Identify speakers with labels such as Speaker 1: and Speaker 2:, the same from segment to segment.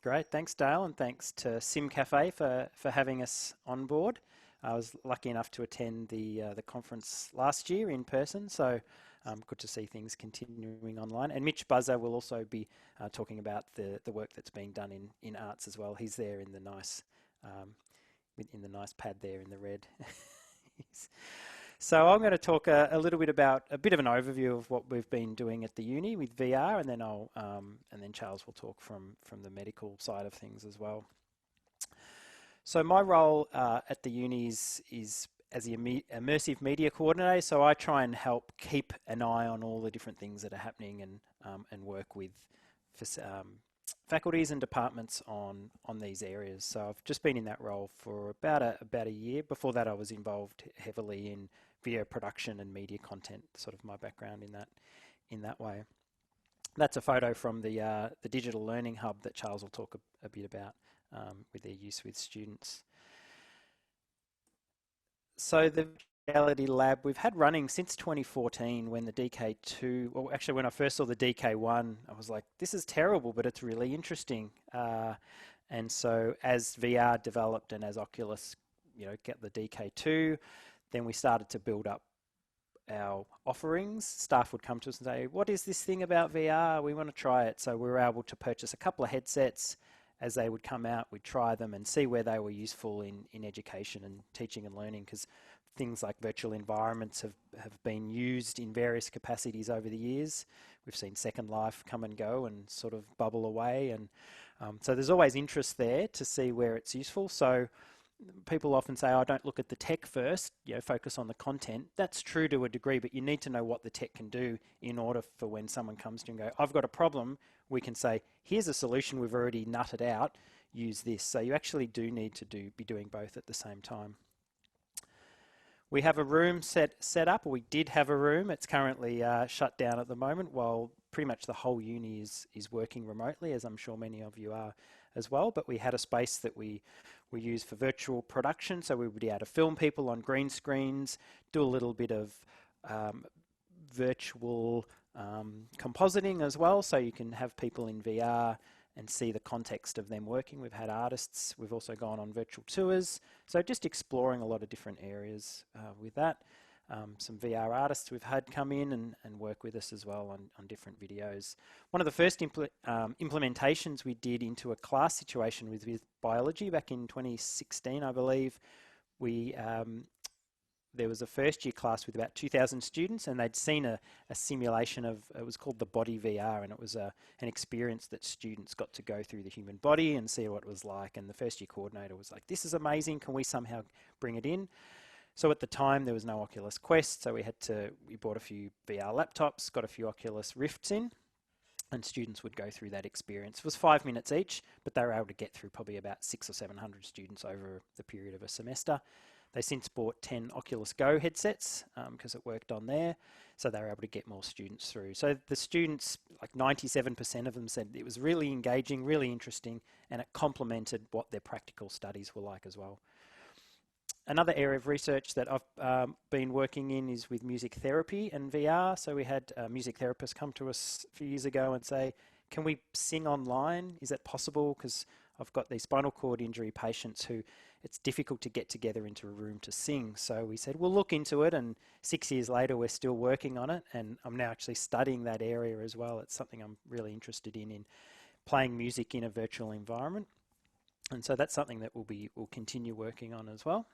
Speaker 1: Great, thanks Dale, and thanks to Sim Cafe for having us on board. I was lucky enough to attend the conference last year in person, so good to see things continuing online. And Mitch Buzzer will also be talking about the work that's being done in arts as well. He's there in the nice in the nice pad there in the red. So I'm going to talk a little bit about a bit of an overview of what we've been doing at the uni with VR, and then and then Charles will talk from the medical side of things as well. So my role at the uni is as the immersive media coordinator. So I try and help keep an eye on all the different things that are happening and work with faculties and departments on these areas. So I've just been in that role for about a year. Before that, I was involved heavily in video production and media content, sort of my background in that way. That's a photo from the digital learning hub that Charles will talk a bit about with their use with students. So the reality lab we've had running since 2014 when the DK2, well actually when I first saw the DK1, I was like, this is terrible, but it's really interesting. And so as VR developed and as Oculus, get the DK2, then we started to build up our offerings. Staff would come to us and say, what is this thing about VR? We want to try it. So we were able to purchase a couple of headsets. As they would come out, we'd try them and see where they were useful in education and teaching and learning, because things like virtual environments have been used in various capacities over the years. We've seen Second Life come and go and sort of bubble away, and so there's always interest there to see where it's useful. So people often say, oh, don't look at the tech first, focus on the content. That's true to a degree, but you need to know what the tech can do in order for when someone comes to you and go, I've got a problem, we can say, here's a solution we've already nutted out, use this. So you actually do need to be doing both at the same time. We have a room set up, or we did have a room. It's currently shut down at the moment while pretty much the whole uni is working remotely, as I'm sure many of you are as well. But we had a space that we use for virtual production, so we would be able to film people on green screens, do a little bit of virtual compositing as well, so you can have people in VR and see the context of them working. We've had artists, we've also gone on virtual tours, so just exploring a lot of different areas with that. Some VR artists we've had come in and work with us as well on different videos. One of the first implementations we did into a class situation with biology back in 2016, I believe, there was a first year class with about 2,000 students, and they'd seen a simulation of, it was called the Body VR, and it was an experience that students got to go through the human body and see what it was like. And the first year coordinator was like, this is amazing, can we somehow bring it in? So at the time there was no Oculus Quest, so we bought a few VR laptops, got a few Oculus Rifts in, and students would go through that experience. It was 5 minutes each, but they were able to get through probably about 600 or 700 students over the period of a semester. They since bought 10 Oculus Go headsets because it worked on there, so they were able to get more students through. So the students, like 97% of them said it was really engaging, really interesting, and it complemented what their practical studies were like as well. Another area of research that I've been working in is with music therapy and VR. So we had music therapists come to us a few years ago and say, can we sing online? Is that possible? Because I've got these spinal cord injury patients who it's difficult to get together into a room to sing. So we said, we'll look into it, and 6 years later we're still working on it, and I'm now actually studying that area as well. It's something I'm really interested in playing music in a virtual environment. And so that's something that we'll continue working on as well.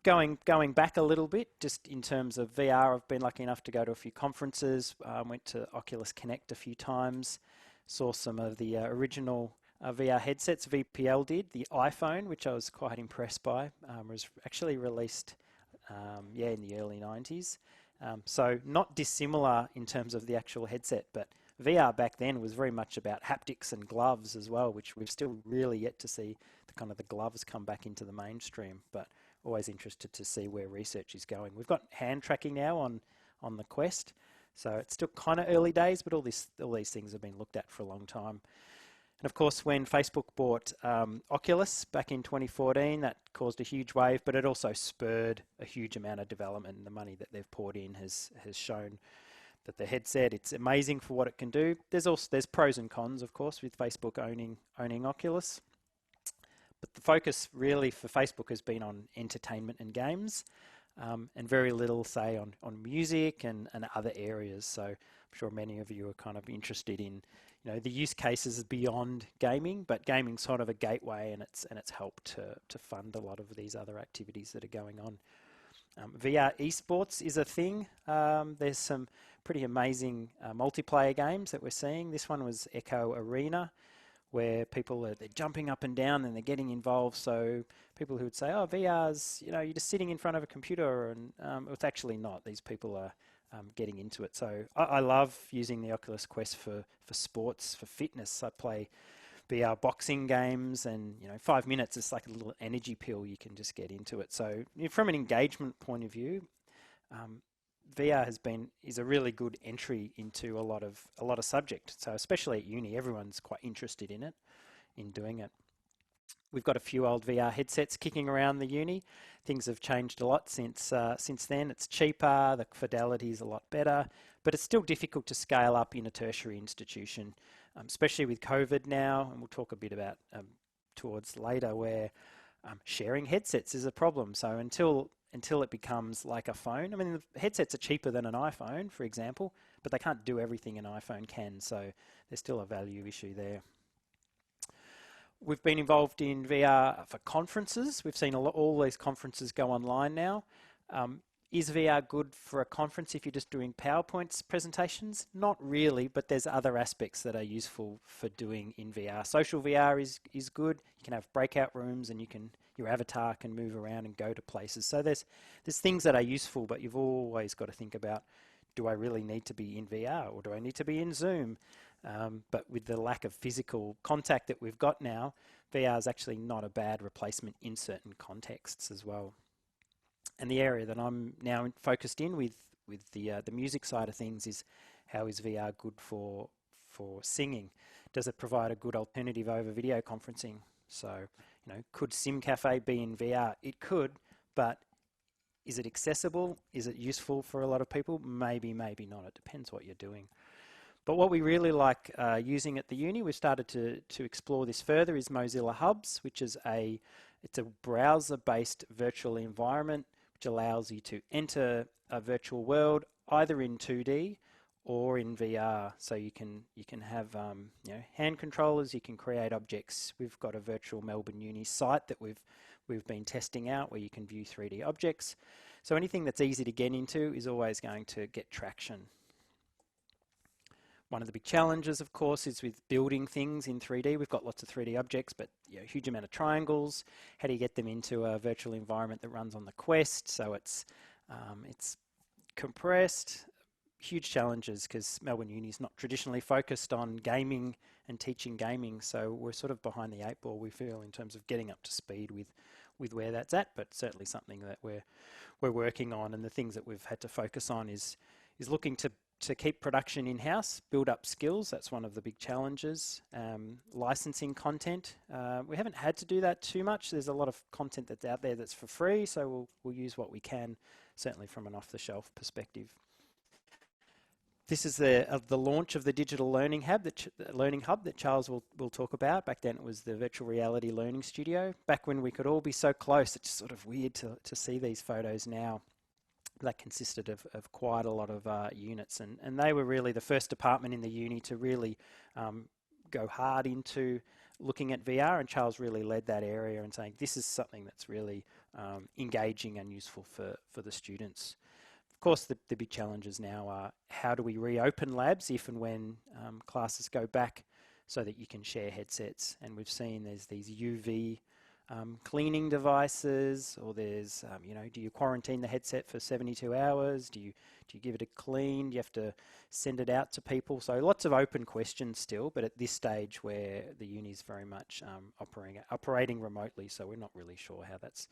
Speaker 1: Going back a little bit, just in terms of VR, I've been lucky enough to go to a few conferences, went to Oculus Connect a few times, saw some of the original VR headsets VPL did. The iPhone, which I was quite impressed by, was actually released in the early 90s. So not dissimilar in terms of the actual headset, but VR back then was very much about haptics and gloves as well, which we've still really yet to see the gloves come back into the mainstream, but always interested to see where research is going. We've got hand tracking now on the Quest, so it's still kind of early days, but all these things have been looked at for a long time. And of course, when Facebook bought Oculus back in 2014, that caused a huge wave, but it also spurred a huge amount of development, and the money that they've poured in has shown that the headset, it's amazing for what it can do. There's pros and cons, of course, with Facebook owning Oculus. But the focus really for Facebook has been on entertainment and games, and very little, say, on music and other areas. So I'm sure many of you are kind of interested in, the use cases beyond gaming, but gaming's sort of a gateway, and it's helped to fund a lot of these other activities that are going on. VR esports is a thing. There's some pretty amazing multiplayer games that we're seeing. This one was Echo Arena, where they're jumping up and down and they're getting involved. So people who would say, "Oh, VR's, you're just sitting in front of a computer," and it's actually not. These people are getting into it. So I love using the Oculus Quest for sports, for fitness. I play VR boxing games, and 5 minutes is like a little energy pill. You can just get into it. So from an engagement point of view, VR is a really good entry into a lot of subject. So especially at uni, everyone's quite interested in doing it. We've got a few old VR headsets kicking around the uni. Things have changed a lot since then. It's cheaper, the fidelity is a lot better, but it's still difficult to scale up in a tertiary institution, especially with COVID now, and we'll talk a bit about towards later, where sharing headsets is a problem. So until it becomes like a phone, I mean, the headsets are cheaper than an iPhone, for example, but they can't do everything an iPhone can, so there's still a value issue there. We've been involved in VR for conferences. We've seen all these conferences go online now. Is VR good for a conference if you're just doing PowerPoint presentations? Not really, but there's other aspects that are useful for doing in VR. Social VR is good. You can have breakout rooms, and your avatar can move around and go to places. So there's things that are useful, but you've always got to think about, do I really need to be in VR, or do I need to be in Zoom? But with the lack of physical contact that we've got now, VR is actually not a bad replacement in certain contexts as well. And the area that I'm now focused in with the music side of things is, how is VR good for singing? Does it provide a good alternative over video conferencing? So, could Sim Cafe be in VR? It could, but is it accessible? Is it useful for a lot of people? Maybe, maybe not. It depends what you're doing. But what we really like using at the uni, we've started to explore this further, is Mozilla Hubs, which is it's a browser-based virtual environment which allows you to enter a virtual world either in 2D or in VR. So you can have hand controllers, you can create objects. We've got a virtual Melbourne Uni site that we've been testing out, where you can view 3D objects. So anything that's easy to get into is always going to get traction. One of the big challenges, of course, is with building things in 3D. We've got lots of 3D objects, but a huge amount of triangles. How do you get them into a virtual environment that runs on the Quest? So it's compressed. Huge challenges, because Melbourne Uni is not traditionally focused on gaming and teaching gaming. So we're sort of behind the 8 ball, we feel, in terms of getting up to speed with where that's at. But certainly something that we're working on, and the things that we've had to focus on is looking to keep production in-house, build up skills. That's one of the big challenges. Licensing content. We haven't had to do that too much. There's a lot of content that's out there that's for free, so we'll use what we can, certainly from an off-the-shelf perspective. This is the launch of the digital learning hub that Charles will talk about. Back then it was the virtual reality learning studio. Back when we could all be so close, it's sort of weird to see these photos now. That consisted of quite a lot of units, and they were really the first department in the uni to really go hard into looking at VR, and Charles really led that area and saying, this is something that's really engaging and useful for the students. Of course, the big challenges now are, how do we reopen labs if and when classes go back, so that you can share headsets? And we've seen there's these UV cleaning devices, or there's, do you quarantine the headset for 72 hours? Do you give it a clean? Do you have to send it out to people? So lots of open questions still, but at this stage where the uni is very much operating remotely, so we're not really sure how that's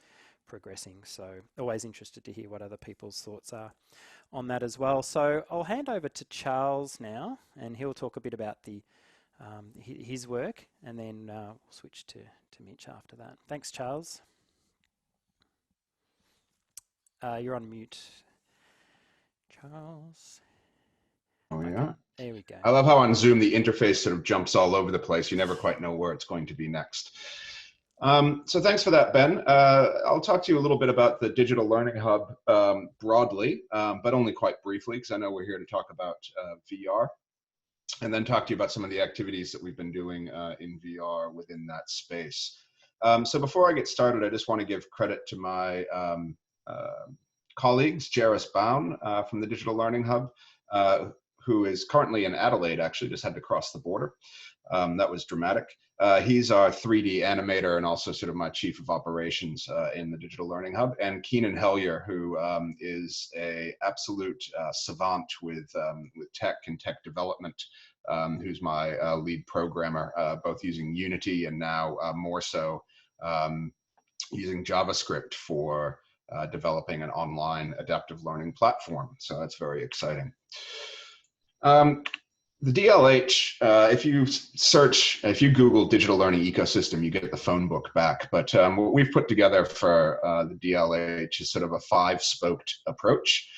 Speaker 1: progressing. So always interested to hear what other people's thoughts are on that as well. So I'll hand over to Charles now, and he'll talk a bit about his work, and then we'll switch to Mitch after that. Thanks, Charles. You're on mute, Charles.
Speaker 2: Oh,
Speaker 1: Okay,
Speaker 2: yeah.
Speaker 1: there we go.
Speaker 2: I love how on Zoom the interface sort of jumps all over the place. You never quite know where it's going to be next. So thanks for that, Ben. I'll talk to you a little bit about the Digital Learning Hub broadly, but only quite briefly, because I know we're here to talk about VR, and then talk to you about some of the activities that we've been doing in VR within that space. So before I get started, I just want to give credit to my colleagues, Jairus Baun from the Digital Learning Hub, who is currently in Adelaide, actually just had to cross the border. That was dramatic. He's our 3D animator and also sort of my chief of operations in the Digital Learning Hub, and Keenan Hellier, who is a absolute savant with tech and tech development, who's my lead programmer, both using Unity and now more so using JavaScript for developing an online adaptive learning platform. So that's very exciting. The DLH, if you Google digital learning ecosystem, you get the phone book back. But what we've put together for the DLH is sort of a 5-spoked approach,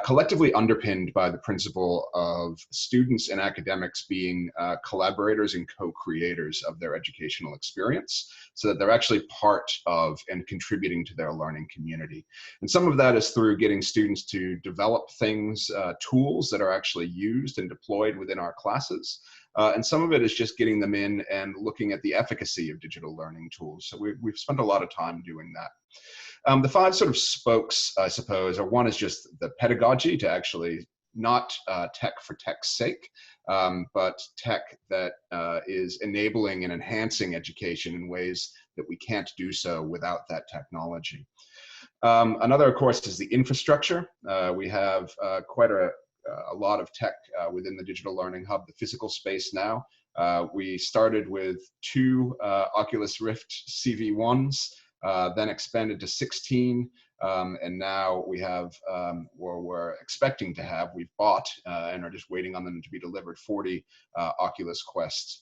Speaker 2: collectively underpinned by the principle of students and academics being collaborators and co-creators of their educational experience, so that they're actually part of and contributing to their learning community. And some of that is through getting students to develop things, tools that are actually used and deployed within our classes. And some of it is just getting them in and looking at the efficacy of digital learning tools. So we've spent a lot of time doing that. The 5 sort of spokes, I suppose, are one is just the pedagogy, to actually not tech for tech's sake, but tech that is enabling and enhancing education in ways that we can't do so without that technology. Another, of course, is the infrastructure. We have quite a lot of tech within the Digital Learning Hub, the physical space now. We started with 2 Oculus Rift CV1s, then expanded to 16, and now we have, we're expecting to have, we've bought and are just waiting on them to be delivered, 40 Oculus Quest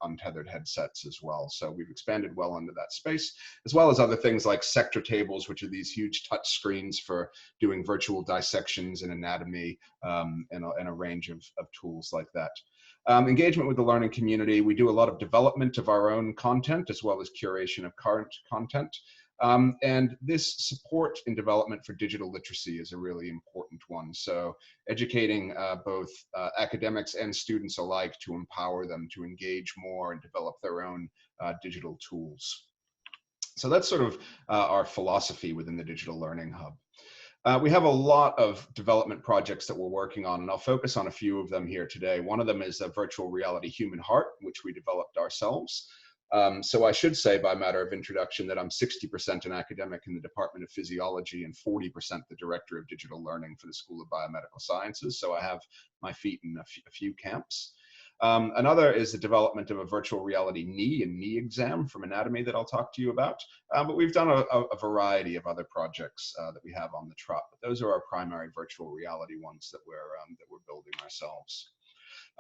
Speaker 2: untethered headsets as well. So we've expanded well into that space, as well as other things like sector tables, which are these huge touch screens for doing virtual dissections in anatomy, and a range of tools like that. Engagement with the learning community. We do a lot of development of our own content, as well as curation of current content. And this support and development for digital literacy is a really important one. So educating both academics and students alike to empower them to engage more and develop their own digital tools. So that's sort of our philosophy within the Digital Learning Hub. We have a lot of development projects that we're working on, and I'll focus on a few of them here today. One of them is a virtual reality human heart, which we developed ourselves. So I should say, by matter of introduction, that I'm 60% an academic in the Department of Physiology and 40% the Director of Digital Learning for the School of Biomedical Sciences. So I have my feet in a few camps. Another is the development of a virtual reality knee and knee exam from anatomy that I'll talk to you about. But we've done a variety of other projects that we have on the trot. But those are our primary virtual reality ones that we're building ourselves.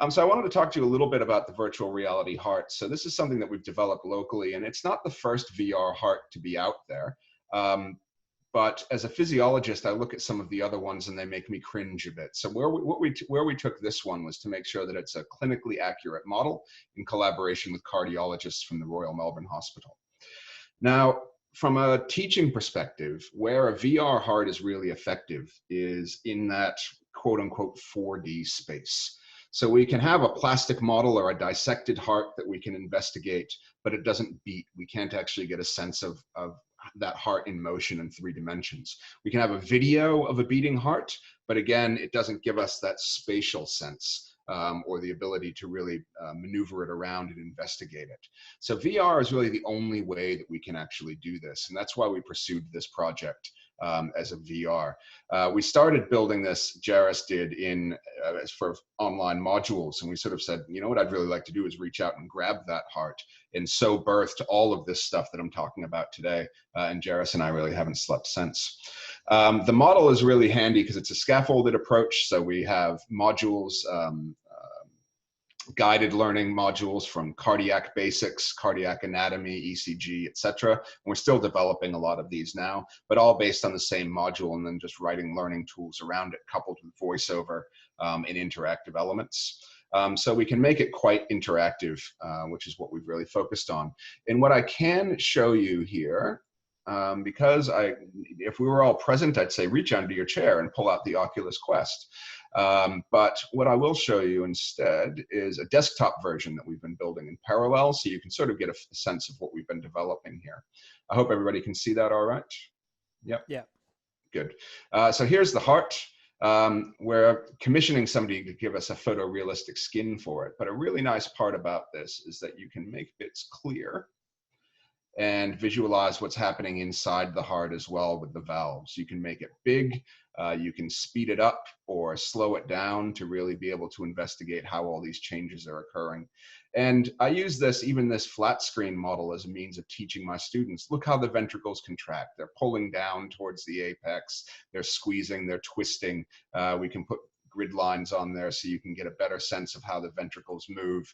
Speaker 2: So I wanted to talk to you a little bit about the virtual reality heart. So this is something that we've developed locally, and it's not the first VR heart to be out there. But as a physiologist, I look at some of the other ones and they make me cringe a bit. So where we took this one was to make sure that it's a clinically accurate model in collaboration with cardiologists from the Royal Melbourne Hospital. Now, from a teaching perspective, where a VR heart is really effective is in that quote unquote 4D space. So we can have a plastic model or a dissected heart that we can investigate, but it doesn't beat. We can't actually get a sense of that heart in motion in 3 dimensions. We can have a video of a beating heart, but again, it doesn't give us that spatial sense or the ability to really maneuver it around and investigate it. So VR is really the only way that we can actually do this. And that's why we pursued this project as a VR. We started building this, Jairus did, for online modules. And we sort of said, you know what I'd really like to do is reach out and grab that heart. And so birthed all of this stuff that I'm talking about today. And Jairus and I really haven't slept since. The model is really handy because it's a scaffolded approach. So we have modules, guided learning modules from cardiac basics, cardiac anatomy, ECG, etc. We're still developing a lot of these now, but all based on the same module, and then just writing learning tools around it, coupled with voiceover in interactive elements. So we can make it quite interactive, which is what we've really focused on. And what I can show you here, because if we were all present, I'd say reach under your chair and pull out the Oculus Quest. But what I will show you instead is a desktop version that we've been building in parallel, so you can sort of get a sense of what we've been developing here. I hope everybody can see that all right. Yep.
Speaker 1: Yeah.
Speaker 2: Good. So here's the heart. We're commissioning somebody to give us a photorealistic skin for it. But a really nice part about this is that you can make bits clear and visualize what's happening inside the heart as well with the valves. You can make it big, you can speed it up or slow it down to really be able to investigate how all these changes are occurring. And I use this, even this flat screen model, as a means of teaching my students, look how the ventricles contract. They're pulling down towards the apex, they're squeezing, they're twisting. We can put grid lines on there so you can get a better sense of how the ventricles move.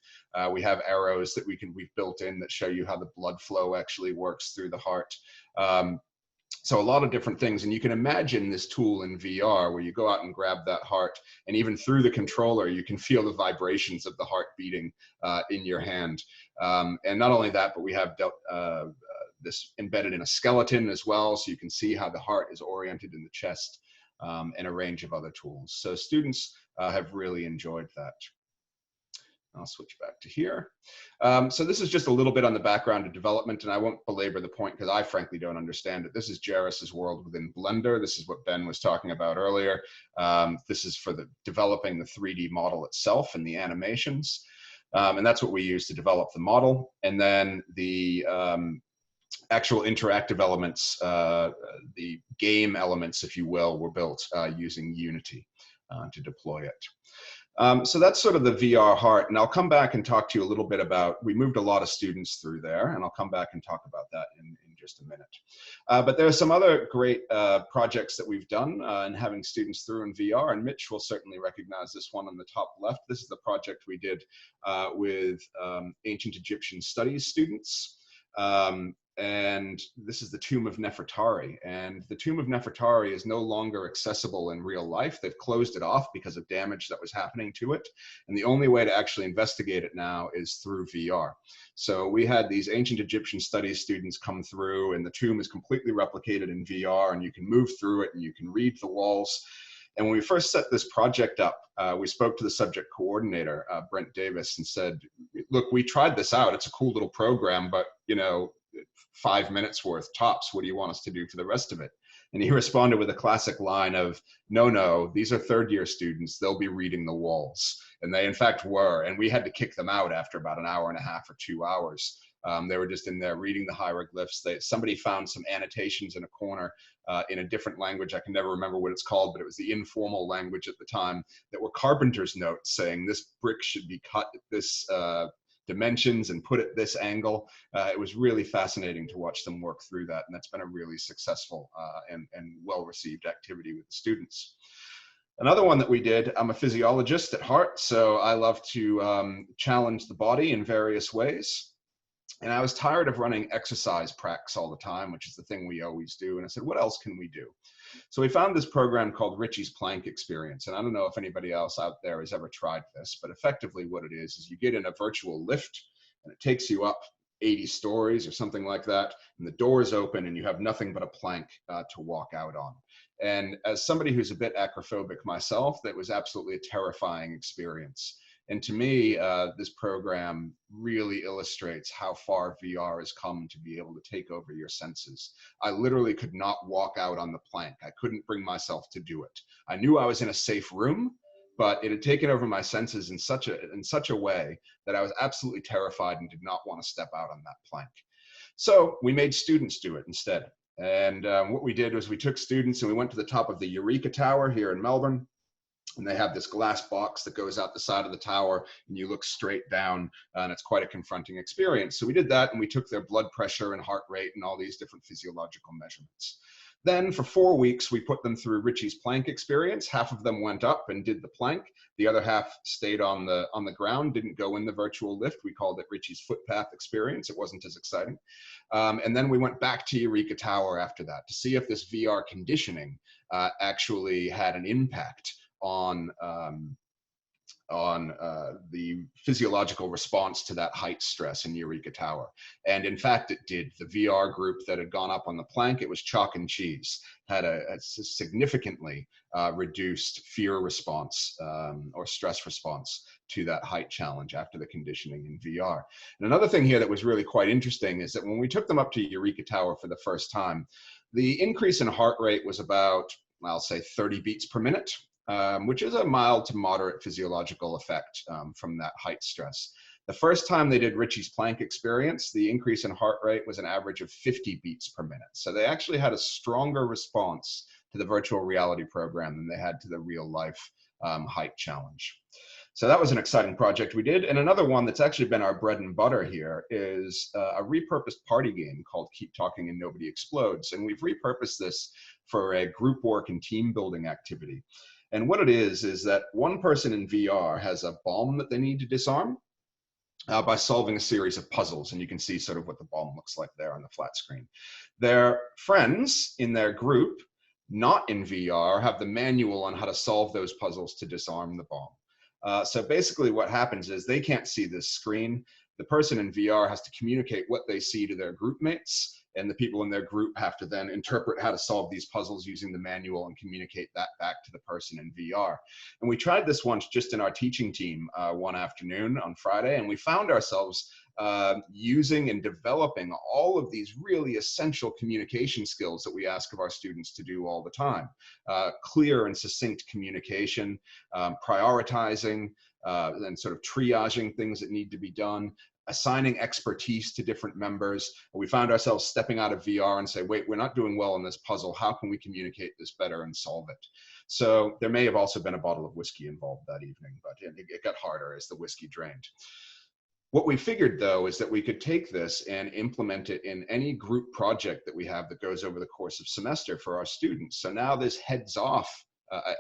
Speaker 2: We have arrows that we've built in that show you how the blood flow actually works through the heart. So a lot of different things, and you can imagine this tool in VR where you go out and grab that heart, and even through the controller you can feel the vibrations of the heart beating in your hand. And not only that, but we have this embedded in a skeleton as well, so you can see how the heart is oriented in the chest, and a range of other tools. So students have really enjoyed that. I'll switch back to here. So this is just a little bit on the background of development, and I won't belabor the point because I frankly don't understand it. This is Jairus's world within Blender. This is what Ben was talking about earlier. This is for developing the 3D model itself and the animations. And that's what we use to develop the model. And then the actual interactive elements, the game elements, if you will, were built using Unity to deploy it. So that's sort of the VR heart, and I'll come back and talk to you a little bit about, we moved a lot of students through there, and I'll come back and talk about that in just a minute. But there are some other great projects that we've done and having students through in VR, and Mitch will certainly recognize this one on the top left. This is the project we did with ancient Egyptian studies students. And this is the tomb of Nefertari. And the tomb of Nefertari is no longer accessible in real life. They've closed it off because of damage that was happening to it. And the only way to actually investigate it now is through VR. So we had these ancient Egyptian studies students come through, and the tomb is completely replicated in VR, and you can move through it and you can read the walls. And when we first set this project up, we spoke to the subject coordinator, Brent Davis, and said, look, we tried this out. It's a cool little program, but 5 minutes worth tops. What do you want us to do for the rest of it? And he responded with a classic line of, no, these are third-year students. They'll be reading the walls. And they, in fact, were. And we had to kick them out after about an hour and a half or 2 hours. They were just in there reading the hieroglyphs. Somebody found some annotations in a corner in a different language. I can never remember what it's called, but it was the informal language at the time, that were carpenter's notes saying this brick should be cut at this dimensions and put at this angle. It was really fascinating to watch them work through that, and that's been a really successful and well-received activity with the students. Another one that we did, I'm a physiologist at heart, so I love to challenge the body in various ways. And I was tired of running exercise pracs all the time, which is the thing we always do. And I said, what else can we do? So we found this program called Ritchie's Plank Experience. And I don't know if anybody else out there has ever tried this, but effectively what it is you get in a virtual lift and it takes you up 80 stories or something like that. And the door is open and you have nothing but a plank to walk out on. And as somebody who's a bit acrophobic myself, that was absolutely a terrifying experience. And to me, this program really illustrates how far VR has come to be able to take over your senses. I literally could not walk out on the plank. I couldn't bring myself to do it. I knew I was in a safe room, but it had taken over my senses in such a way that I was absolutely terrified and did not want to step out on that plank. So we made students do it instead. And what we did was we took students and we went to the top of the Eureka Tower here in Melbourne. And they have this glass box that goes out the side of the tower, and you look straight down, and it's quite a confronting experience. So we did that, and we took their blood pressure and heart rate and all these different physiological measurements. Then for 4 weeks, we put them through Ritchie's Plank Experience. Half of them went up and did the plank. The other half stayed on the ground, didn't go in the virtual lift. We called it Ritchie's Footpath Experience. It wasn't as exciting. And then we went back to Eureka Tower after that to see if this VR conditioning actually had an impact on the physiological response to that height stress in Eureka Tower. And in fact, it did. The VR group that had gone up on the plank, it was chalk and cheese, had a significantly reduced fear response or stress response to that height challenge after the conditioning in VR. And another thing here that was really quite interesting is that when we took them up to Eureka Tower for the first time, the increase in heart rate was about, I'll say, 30 beats per minute. Which is a mild to moderate physiological effect from that height stress. The first time they did Ritchie's plank experience, the increase in heart rate was an average of 50 beats per minute. So they actually had a stronger response to the virtual reality program than they had to the real life height challenge. So that was an exciting project we did. And another one that's actually been our bread and butter here is a repurposed party game called Keep Talking and Nobody Explodes. And we've repurposed this for a group work and team building activity. And what it is that one person in VR has a bomb that they need to disarm by solving a series of puzzles. And you can see sort of what the bomb looks like there on the flat screen. Their friends in their group, not in VR, have the manual on how to solve those puzzles to disarm the bomb. So basically what happens is they can't see this screen. The person in VR has to communicate what they see to their group mates, and the people in their group have to then interpret how to solve these puzzles using the manual and communicate that back to the person in VR. And we tried this once just in our teaching team one afternoon on Friday, and we found ourselves using and developing all of these really essential communication skills that we ask of our students to do all the time. Clear and succinct communication, prioritizing, and sort of triaging things that need to be done, assigning expertise to different members. We found ourselves stepping out of VR and say, wait, we're not doing well in this puzzle. How can we communicate this better and solve it? So there may have also been a bottle of whiskey involved that evening, but it got harder as the whiskey drained. What we figured, though, is that we could take this and implement it in any group project that we have that goes over the course of semester for our students. So now this heads off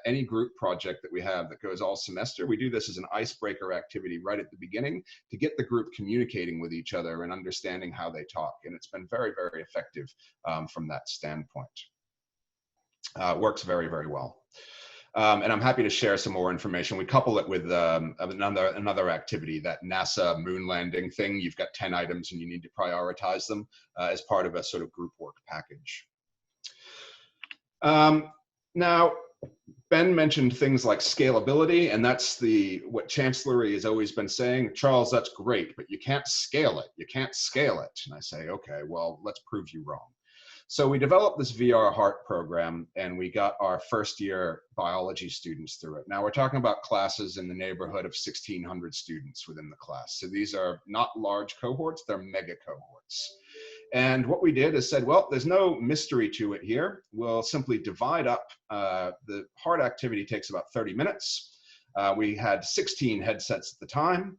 Speaker 2: any group project that we have that goes all semester. We do this as an icebreaker activity right at the beginning to get the group communicating with each other and understanding how they talk. And it's been very, very effective from that standpoint. Works very, very well. And I'm happy to share some more information. We couple it with another activity, that NASA moon landing thing. You've got 10 items and you need to prioritize them as part of a sort of group work package. Now, Ben mentioned things like scalability, and that's what Chancellery has always been saying. Charles, that's great, but you can't scale it. You can't scale it. And I say, okay, well, let's prove you wrong. So we developed this VR Heart program, and we got our first year biology students through it. Now we're talking about classes in the neighborhood of 1,600 students within the class. So these are not large cohorts, they're mega cohorts. And what we did is said, well, there's no mystery to it here. We'll simply divide up. The heart activity takes about 30 minutes. We had 16 headsets at the time.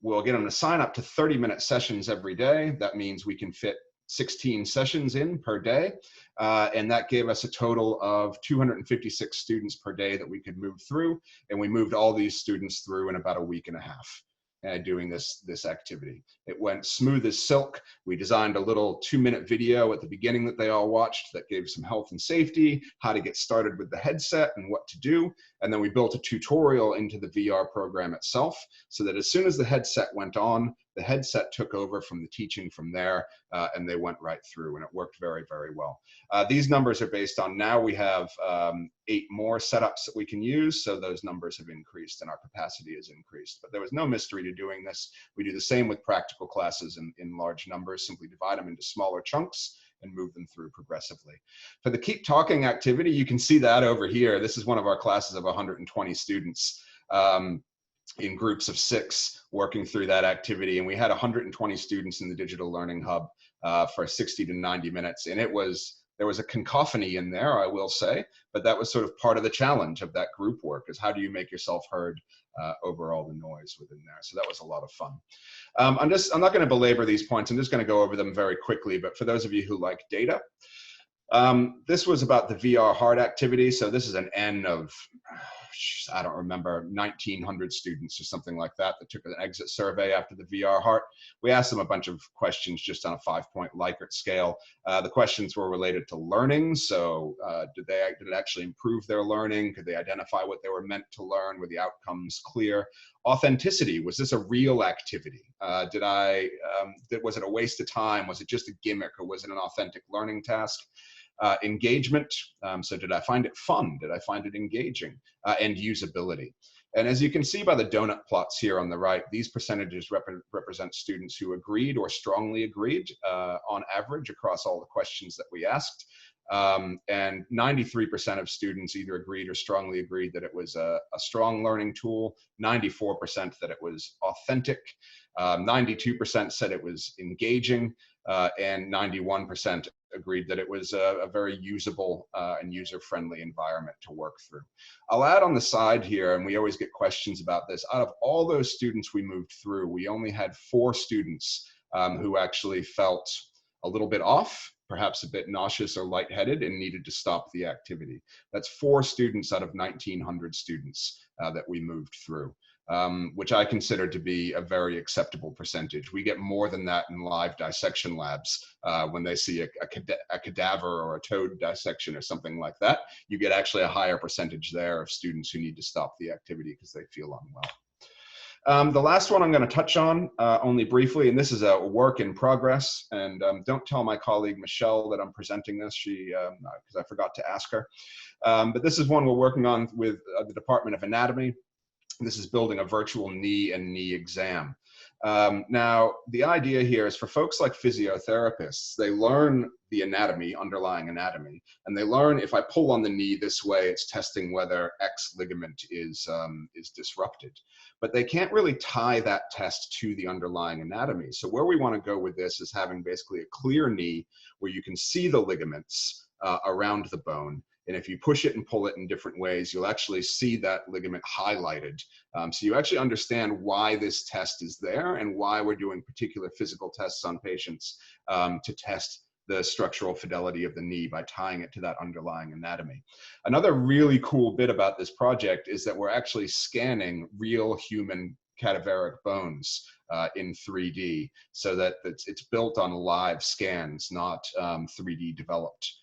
Speaker 2: We'll get them to sign up to 30-minute sessions every day. That means we can fit 16 sessions in per day. And that gave us a total of 256 students per day that we could move through. And we moved all these students through in about a week and a half. Doing this activity. It went smooth as silk. We designed a little 2-minute video at the beginning that they all watched that gave some health and safety, how to get started with the headset and what to do. And then we built a tutorial into the VR program itself so that as soon as the headset went on, the headset took over from the teaching from there, and they went right through, and it worked very, very well. These numbers are based on, now we have 8 more setups that we can use, so those numbers have increased and our capacity has increased. But there was no mystery to doing this. We do the same with practical classes in large numbers, simply divide them into smaller chunks and move them through progressively. For the Keep Talking activity, you can see that over here. This is one of our classes of 120 students. In groups of 6 working through that activity. And we had 120 students in the Digital Learning Hub for 60 to 90 minutes. And there was a cacophony in there, I will say, but that was sort of part of the challenge of that group work, is how do you make yourself heard over all the noise within there. So that was a lot of fun. I'm not going to belabor these points. I'm just going to go over them very quickly. But for those of you who like data, this was about the VR Heart activity. So this is an N of I don't remember, 1,900 students or something like that took an exit survey after the VR Heart. We asked them a bunch of questions just on a 5-point Likert scale. The questions were related to learning. So did it actually improve their learning? Could they identify what they were meant to learn? Were the outcomes clear? Authenticity, was this a real activity? Was it a waste of time? Was it just a gimmick, or was it an authentic learning task? Engagement, so did I find it fun? Did I find it engaging? And usability. And as you can see by the donut plots here on the right, these percentages represent students who agreed or strongly agreed on average across all the questions that we asked. And 93% of students either agreed or strongly agreed that it was a strong learning tool, 94% that it was authentic, 92% said it was engaging, and 91% agreed that it was a very usable and user-friendly environment to work through. I'll add on the side here, and we always get questions about this, out of all those students we moved through, we only had 4 students who actually felt a little bit off, perhaps a bit nauseous or lightheaded, and needed to stop the activity. That's 4 students out of 1,900 students that we moved through. Which I consider to be a very acceptable percentage. We get more than that in live dissection labs. When they see a cadaver or a toad dissection or something like that, you get actually a higher percentage there of students who need to stop the activity because they feel unwell. The last one I'm going to touch on only briefly, and this is a work in progress, and don't tell my colleague Michelle that I'm presenting this, because I forgot to ask her. But this is one we're working on with the Department of Anatomy. This is building a virtual knee and knee exam. Now, the idea here is for folks like physiotherapists, they learn the anatomy, underlying anatomy, and they learn if I pull on the knee this way, it's testing whether X ligament is disrupted. But they can't really tie that test to the underlying anatomy. So where we want to go with this is having basically a clear knee where you can see the ligaments around the bone. And if you push it and pull it in different ways, you'll actually see that ligament highlighted. So you actually understand why this test is there and why we're doing particular physical tests on patients to test the structural fidelity of the knee by tying it to that underlying anatomy. Another really cool bit about this project is that we're actually scanning real human cadaveric bones in 3D, so that it's built on live scans, not 3D developed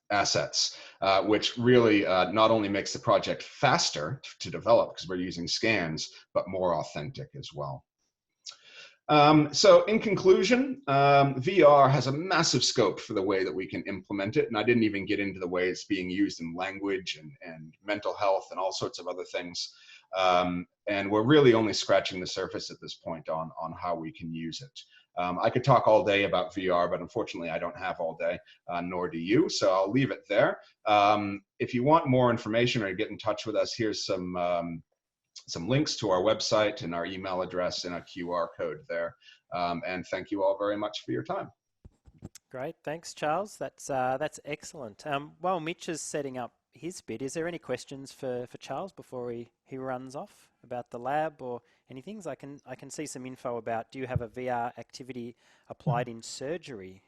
Speaker 2: assets, which really not only makes the project faster to develop because we're using scans, but more authentic as well. So in conclusion, VR has a massive scope for the way that we can implement it. And I didn't even get into the way it's being used in language and mental health and all sorts of other things. And we're really only scratching the surface at this point on how we can use it. I could talk all day about VR, but unfortunately I don't have all day, nor do you, so I'll leave it there. If you want more information or get in touch with us, here's some links to our website and our email address and a QR code there. And thank you all very much for your time.
Speaker 1: Great, thanks, Charles. That's excellent. While Mitch is setting up his bit, is there any questions for Charles before he runs off about the lab or anything? I can see some info about, do you have a VR activity applied in surgery?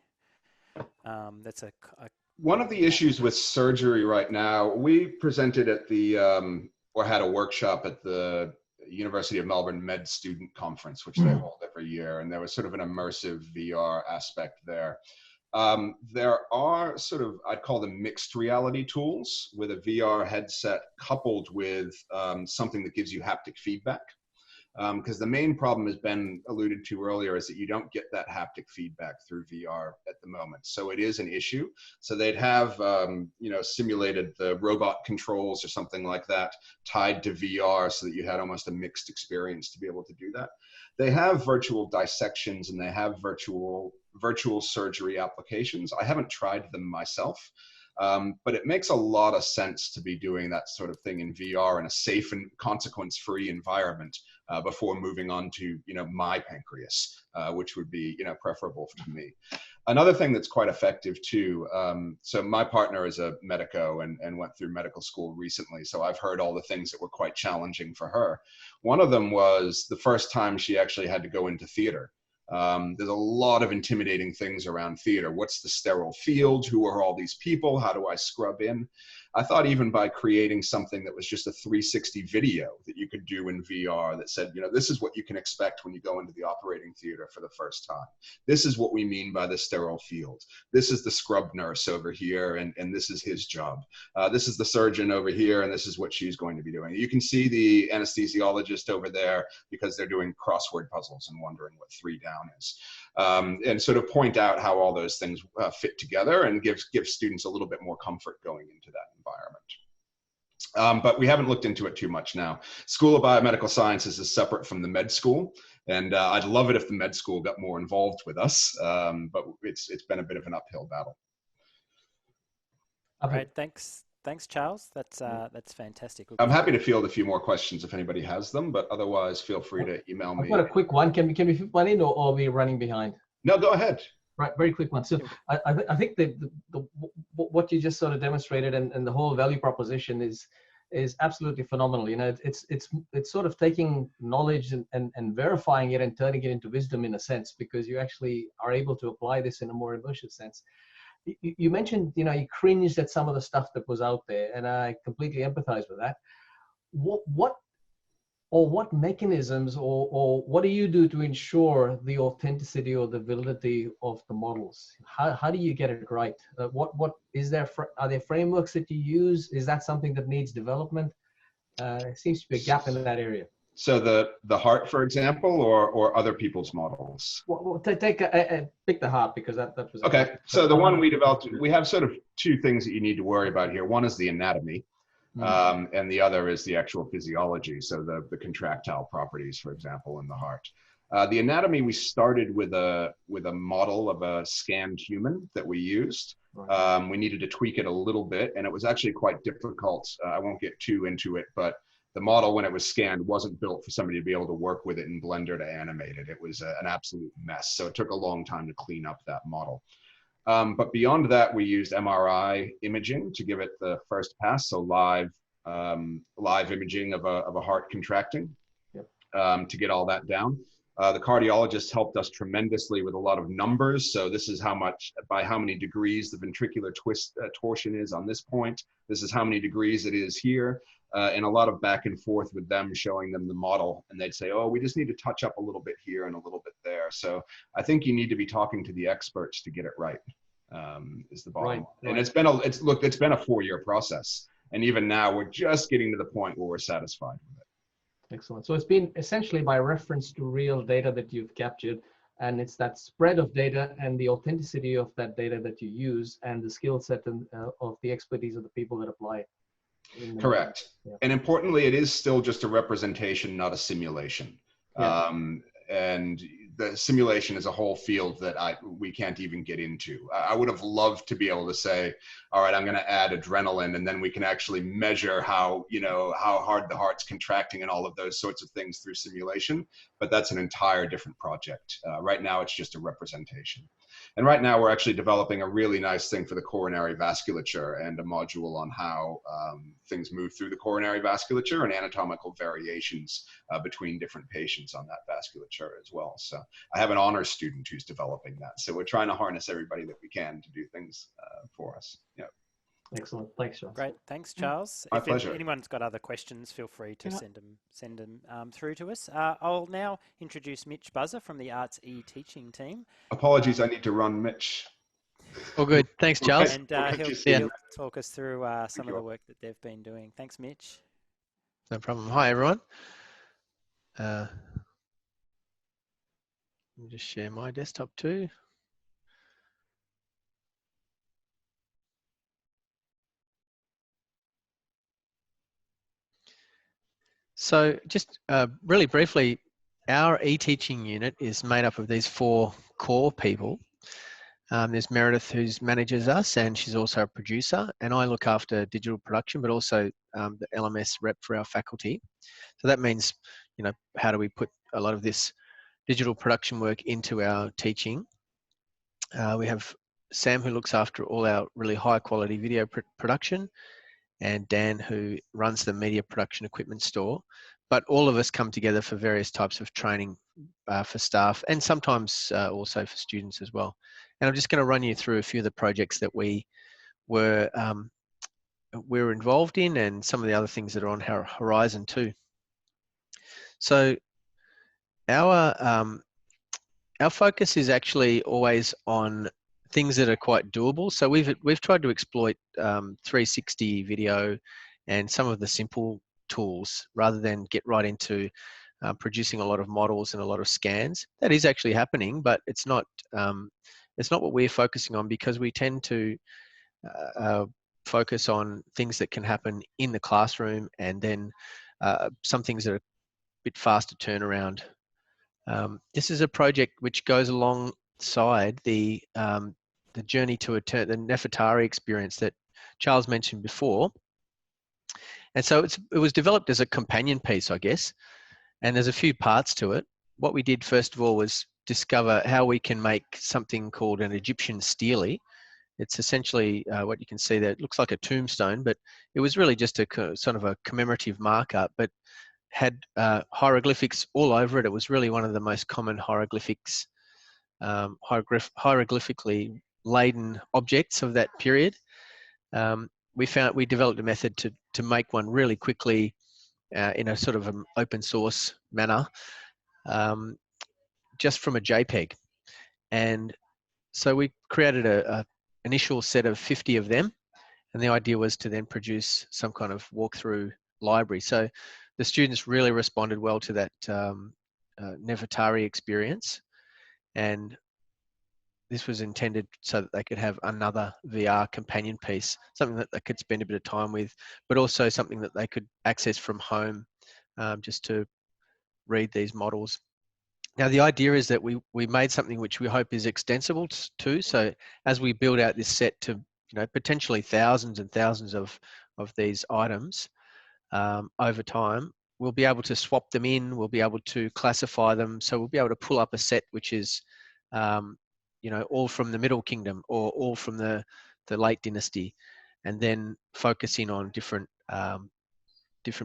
Speaker 1: That's
Speaker 2: one of the issues with surgery right now. We presented at the or had a workshop at the University of Melbourne Med Student Conference, which they hold every year, and there was sort of an immersive VR aspect there. There are sort of, I'd call them mixed reality tools with a VR headset coupled with something that gives you haptic feedback. Because the main problem, as Ben alluded to earlier, is that you don't get that haptic feedback through VR at the moment. So it is an issue. So they'd have, simulated the robot controls or something like that tied to VR so that you had almost a mixed experience to be able to do that. They have virtual dissections and they have virtual surgery applications. I haven't tried them myself. But it makes a lot of sense to be doing that sort of thing in VR in a safe and consequence-free environment before moving on to, my pancreas, which would be, preferable to me. Another thing that's quite effective too. So my partner is a medico and went through medical school recently. So I've heard all the things that were quite challenging for her. One of them was the first time she actually had to go into theater. There's a lot of intimidating things around theater. What's the sterile field? Who are all these people? How do I scrub in? I thought even by creating something that was just a 360 video that you could do in VR that said, you know, this is what you can expect when you go into the operating theater for the first time. This is what we mean by the sterile field. This is the scrub nurse over here, and this is his job. This is the surgeon over here, and this is what she's going to be doing. You can see the anesthesiologist over there because they're doing crossword puzzles and wondering what 3 down is. And sort of point out how all those things fit together and give students a little bit more comfort going into that environment. But we haven't looked into it too much now. School of Biomedical Sciences is separate from the med school, and I'd love it if the med school got more involved with us, but it's been a bit of an uphill battle.
Speaker 1: Great, thanks, Charles. That's fantastic.
Speaker 2: I'm happy to field a few more questions if anybody has them, but otherwise feel free to email me.
Speaker 3: I've got a quick one. Can we fit one in, or are we running behind?
Speaker 2: No, go ahead.
Speaker 3: Right, very quick one. So I think what you just sort of demonstrated and the whole value proposition is absolutely phenomenal. You know, it's sort of taking knowledge and verifying it and turning it into wisdom in a sense, because you actually are able to apply this in a more immersive sense. You mentioned, you know, you cringed at some of the stuff that was out there, and I completely empathize with that. What mechanisms or what do you do to ensure the authenticity or the validity of the models? How do you get it right? What is there? Are there frameworks that you use? Is that something that needs development? There seems to be a gap in that area.
Speaker 2: So the heart, for example, or other people's models?
Speaker 3: Well, pick the heart, because that was
Speaker 2: okay. So the one we developed, we have sort of 2 things that you need to worry about here. One is the anatomy, and the other is the actual physiology. So the contractile properties, for example, in the heart. The anatomy, we started with a model of a scanned human that we used. We needed to tweak it a little bit, and it was actually quite difficult. I won't get too into it, but the model, when it was scanned, wasn't built for somebody to be able to work with it in Blender to animate it. It was an absolute mess. So it took a long time to clean up that model. But beyond that, we used MRI imaging to give it the first pass. So live imaging of a heart contracting, to get all that down. The cardiologist helped us tremendously with a lot of numbers. So this is how much, by how many degrees the ventricular torsion is on this point. This is how many degrees it is here. And a lot of back and forth with them, showing them the model. And they'd say, oh, we just need to touch up a little bit here and a little bit there. So I think you need to be talking to the experts to get it right, is the bottom line. And it's been a 4-year process. And even now, we're just getting to the point where we're satisfied with it.
Speaker 3: Excellent. So it's been essentially by reference to real data that you've captured, and it's that spread of data and the authenticity of that data that you use, and the skill set of the expertise of the people that apply it.
Speaker 2: Correct. Yeah. And importantly, it is still just a representation, not a simulation. Yeah. And the simulation is a whole field that we can't even get into. I would have loved to be able to say, all right, I'm going to add adrenaline, and then we can actually measure how hard the heart's contracting and all of those sorts of things through simulation. But that's an entire different project. Right now, it's just a representation. And right now, we're actually developing a really nice thing for the coronary vasculature, and a module on how things move through the coronary vasculature and anatomical variations between different patients on that vasculature as well. So I have an honors student who's developing that. So we're trying to harness everybody that we can to do things for us. Yeah.
Speaker 3: Excellent. Thanks, Charles.
Speaker 1: Great. Thanks, Charles.
Speaker 2: My pleasure.
Speaker 1: If anyone's got other questions, feel free to send them through to us. I'll now introduce Mitch Buzzer from the Arts E-Teaching team.
Speaker 2: Apologies, I need to run, Mitch.
Speaker 4: All good. Thanks, Charles.
Speaker 1: And he'll talk us through some of the work that they've been doing. Thanks, Mitch.
Speaker 4: No problem. Hi, everyone. Let me just share my desktop too. So just really briefly, our e-teaching unit is made up of these 4 core people. There's Meredith, who manages us, and she's also a producer, and I look after digital production, but also the LMS rep for our faculty. So that means, how do we put a lot of this digital production work into our teaching? We have Sam, who looks after all our really high quality video production, and Dan, who runs the media production equipment store. But all of us come together for various types of training for staff, and sometimes also for students as well. And I'm just going to run you through a few of the projects that we were we're involved in, and some of the other things that are on our horizon too. So our focus is actually always on things that are quite doable. So we've tried to exploit 360 video and some of the simple tools rather than get right into producing a lot of models and a lot of scans. That is actually happening, but it's not what we're focusing on, because we tend to focus on things that can happen in the classroom, and then some things that are a bit faster turnaround. This is a project which goes alongside the journey to the Nefertari experience that Charles mentioned before. And so it was developed as a companion piece, I guess, and there's a few parts to it. What we did first of all was discover how we can make something called an Egyptian stele. It's essentially what you can see there. It looks like a tombstone, but it was really just a sort of a commemorative marker, but had hieroglyphics all over it. It was really one of the most common hieroglyphics, hieroglyphically laden objects of that period. We developed a method to make one really quickly in a sort of an open source manner, just from a JPEG. And so we created a initial set of 50 of them, and the idea was to then produce some kind of walkthrough library. So the students really responded well to that Nefertari experience, and this was intended so that they could have another VR companion piece, something that they could spend a bit of time with, but also something that they could access from home, just to read these models. Now, the idea is that we made something which we hope is extensible too. So as we build out this set to, potentially thousands and thousands of these items over time, we'll be able to swap them in. We'll be able to classify them. So we'll be able to pull up a set which is, all from the Middle Kingdom or all from the late dynasty, and then focus in on different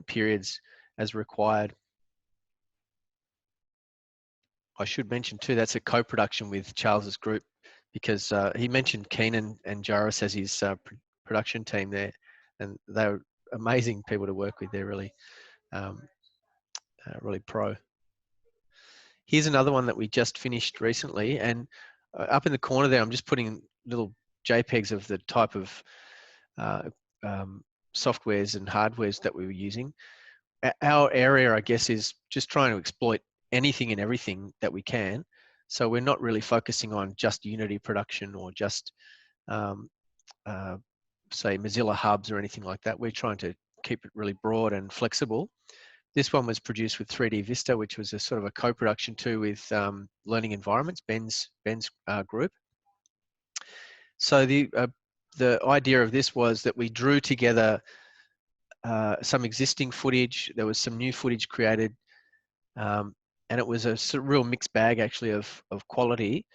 Speaker 4: periods as required. I should mention too, that's a co-production with Charles's group, because he mentioned Keenan and Jarvis as his production team there, and they're amazing people to work with. They're really, really pro. Here's another one that we just finished recently, and up in the corner there, I'm just putting little JPEGs of the type of softwares and hardwares that we were using. Our area, I guess, is just trying to exploit anything and everything that we can. So we're not really focusing on just Unity production or just, say, Mozilla hubs or anything like that. We're trying to keep it really broad and flexible. This one was produced with 3D Vista, which was a sort of a co-production too with Learning Environments, Ben's group. So the idea of this was that we drew together some existing footage. There was some new footage created, and it was a real mixed bag actually of quality.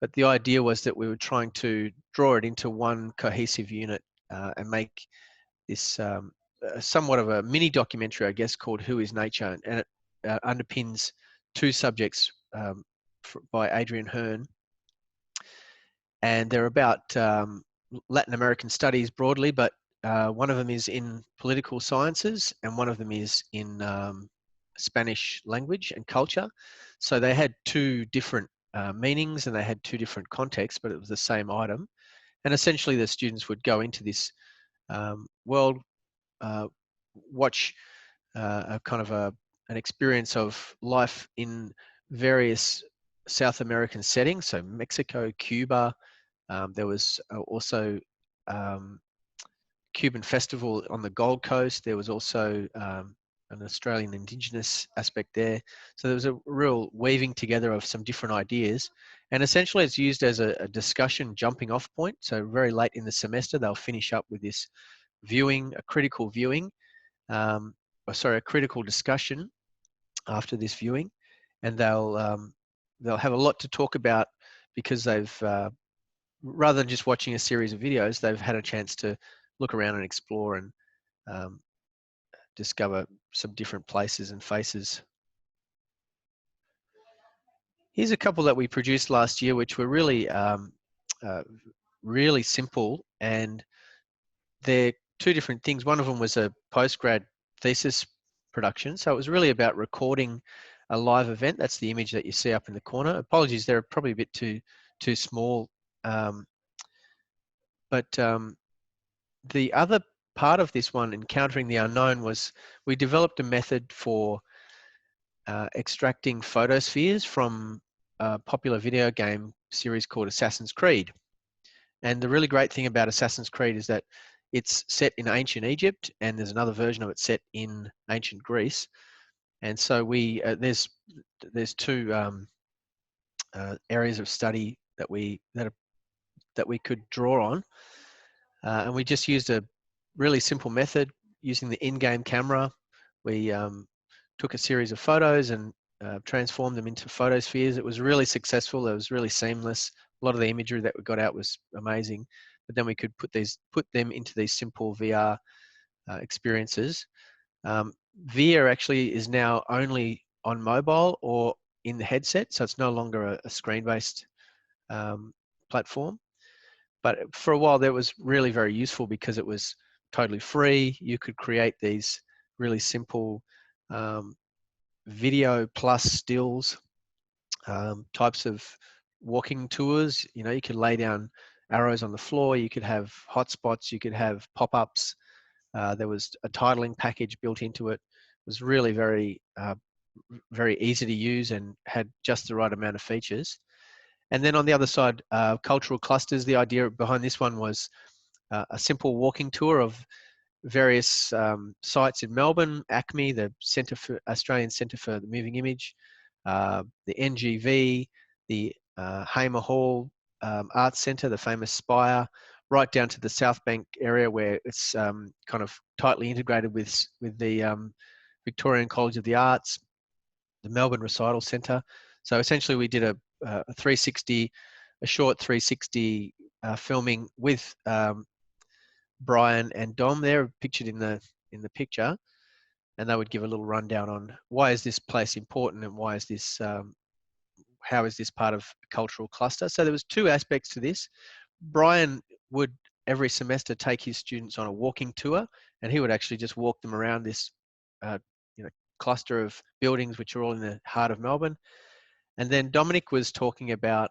Speaker 4: But the idea was that we were trying to draw it into one cohesive unit and make this somewhat of a mini documentary, I guess, called Who is Nature? And it underpins two subjects by Adrian Hearn. And they're about Latin American studies broadly, but one of them is in political sciences and one of them is in Spanish language and culture. So they had two different meanings and they had two different contexts, but it was the same item. And essentially the students would go into this world, watch a kind of an experience of life in various South American settings, so Mexico, Cuba. There was also Cuban festival on the Gold Coast. There was also an Australian Indigenous aspect there. So there was a real weaving together of some different ideas. And essentially it's used as a discussion jumping off point. So very late in the semester, they'll finish up with this viewing, a critical viewing, a critical discussion after this viewing. And they'll have a lot to talk about because they've, rather than just watching a series of videos, they've had a chance to look around and explore and discover some different places and faces. Here's a couple that we produced last year, which were really, really simple, and they're two different things. One of them was a postgrad thesis production. So it was really about recording a live event. That's the image that you see up in the corner. Apologies, they're probably a bit too small. But the other part of this one, Encountering the Unknown, was we developed a method for extracting photospheres from a popular video game series called Assassin's Creed. And the really great thing about Assassin's Creed is that it's set in ancient Egypt, and there's another version of it set in ancient Greece. And so we there's two areas of study that we could draw on, and we just used a really simple method using the in-game camera. We took a series of photos and transformed them into photospheres. It was really successful. It was really seamless. A lot of the imagery that we got out was amazing. But then we could put them into these simple VR experiences. VR actually is now only on mobile or in the headset, so it's no longer a screen-based platform. But for a while, that was really very useful because it was totally free. You could create these really simple video plus stills types of walking tours. You know, you could lay down arrows on the floor. You could have hotspots. You could have pop-ups. There was a titling package built into it. It was really very easy to use and had just the right amount of features. And then on the other side, cultural clusters. The idea behind this one was a simple walking tour of various sites in Melbourne, ACME, the Australian Centre for the Moving Image, the NGV, the Hamer Hall Arts Centre, the famous Spire, right down to the South Bank area where it's kind of tightly integrated with the Victorian College of the Arts, the Melbourne Recital Centre. So essentially we did a 360, a short 360 filming with Brian and Dom there pictured in the picture, and they would give a little rundown on why is this place important and why is this how is this part of a cultural cluster. So there was two aspects to this. Brian would every semester take his students on a walking tour, and he would actually just walk them around this cluster of buildings which are all in the heart of Melbourne. And then Dominic was talking about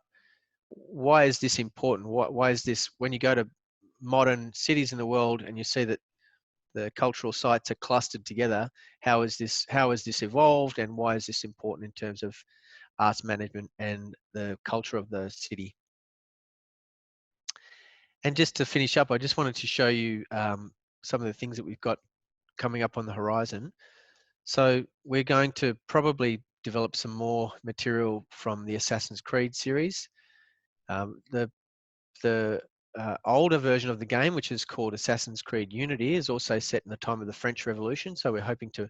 Speaker 4: why is this important? Why is this, when you go to modern cities in the world and you see that the cultural sites are clustered together, how is this evolved, and why is this important in terms of arts management and the culture of the city? And just to finish up, I just wanted to show you some of the things that we've got coming up on the horizon. So we're going to probably develop some more material from the Assassin's Creed series. The older version of the game, which is called Assassin's Creed Unity, is also set in the time of the French Revolution. So we're hoping to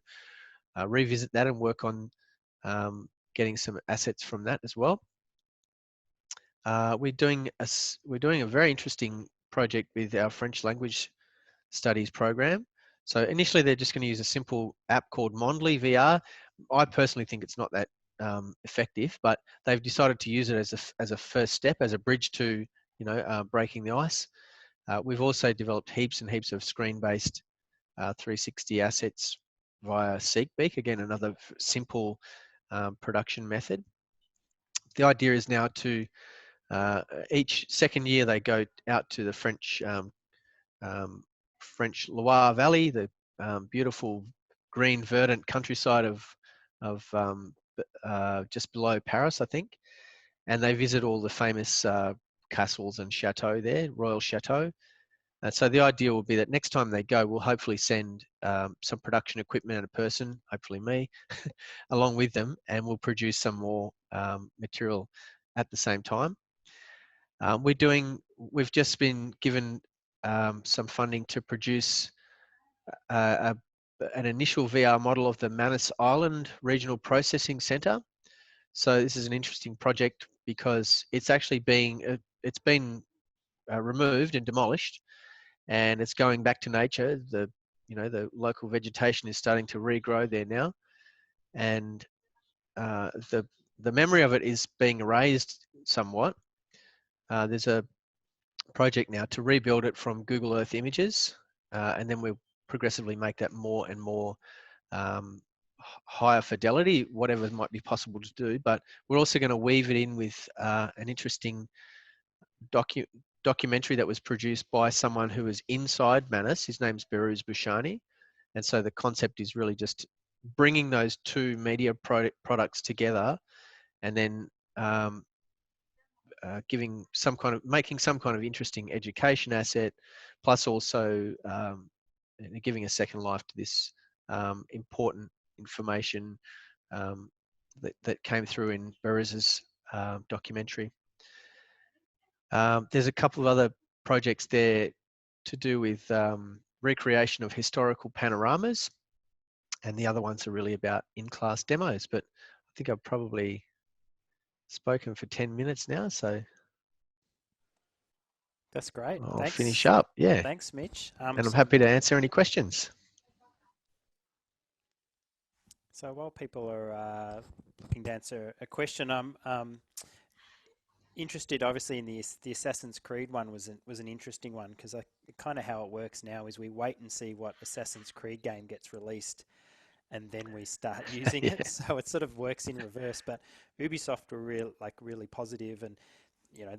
Speaker 4: revisit that and work on getting some assets from that as well. We're doing a very interesting project with our French language studies program. So initially they're just going to use a simple app called Mondly VR. I personally think it's not that effective, but they've decided to use it as a first step, as a bridge to breaking the ice. We've also developed heaps and heaps of screen-based 360 assets via SeekBeak. Again, another simple production method. The idea is now to each second year they go out to the French Loire Valley, the beautiful green verdant countryside of just below Paris, I think, and they visit all the famous castles and chateaux there, royal chateaux. So the idea will be that next time they go, we'll hopefully send some production equipment and a person, hopefully me, along with them, and we'll produce some more material at the same time. We've just been given some funding to produce an initial VR model of the Manus Island Regional Processing Centre. So this is an interesting project because it's actually been removed and demolished, and it's going back to nature. The local vegetation is starting to regrow there now, and the memory of it is being erased somewhat. There's a project now to rebuild it from Google Earth images, and then we'll progressively make that more and more higher fidelity, whatever might be possible to do. But we're also going to weave it in with an interesting documentary that was produced by someone who was inside Manus. His name's Behrouz Boushani. And so the concept is really just bringing those two media products together, and then making some kind of interesting education asset, plus also giving a second life to this important information that came through in Behrouz's documentary. There's a couple of other projects there to do with recreation of historical panoramas, and the other ones are really about in-class demos. But I think I've probably spoken for 10 minutes now, so
Speaker 1: that's great.
Speaker 4: I'll
Speaker 1: Thanks.
Speaker 4: finish up. Yeah.
Speaker 1: Thanks, Mitch.
Speaker 4: And I'm happy to answer any questions.
Speaker 1: So while people are looking to answer a question, I'm interested, obviously, in the Assassin's Creed one was an interesting one, because kind of how it works now is we wait and see what Assassin's Creed game gets released, and then we start using it. So it sort of works in reverse. But Ubisoft were really positive, and